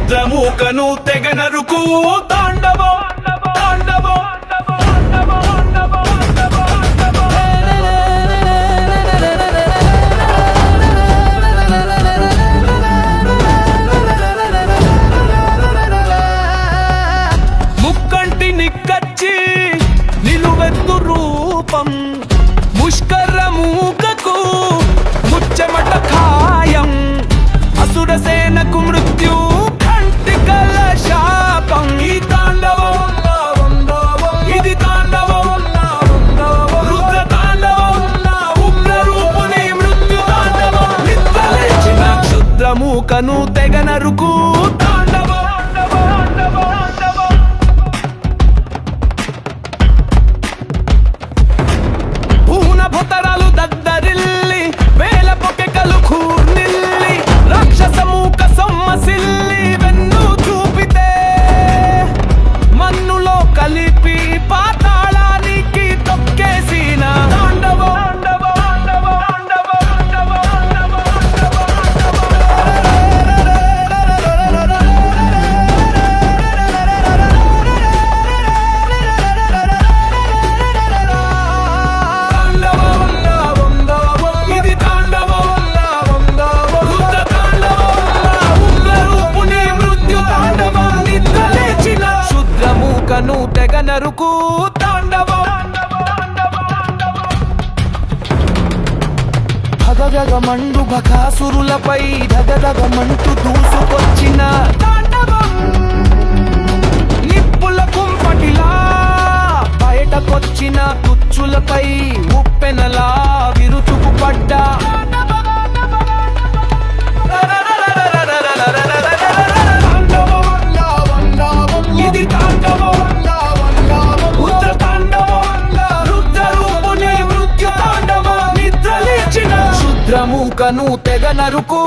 క్షుద్రమూకను తెగ నరుకు తాండవం తాండవం ముక్కంటి నిక్కచ్చి నిలువెత్తు రూపం ముష్కరమూకకు ముచ్చెమట ఖాయం అసురసేనకు మృత్యు కంటికల శాపం ఈ తాండవం ఇది తాండవం రుద్ర తాండవం ఉగ్ర రూపుని మృత్యు తాండవం నిద్రలేచిన క్షుద్రమూకను తెగ నరుకు భూతరాలు దద్దరిల్లి వేల పొకెకలు కూర్నిల్లి రాక్షసమూక సొమ్మసిల్లి వెన్ను చూపితే మన్నులో కలిపి పాతాళానికి తొక్కేసిన తాండవం కను తెగ నరుకు తాండవం భగగగమండు బకాసురులపై ధగధగమంటూ దూసుకొచ్చిన తాండవం నిప్పుల కుంపటిలా బయటకొచ్చిన తుచ్చులపై ఉప్పెనలా విరుచుకు పడ్డా ఇది తాండవం ఉగ్ర తాండవం రుద్ర రూపుని మృత్యు తాండవం నిద్రలేచిన క్షుద్రమూకను తెగ నరుకు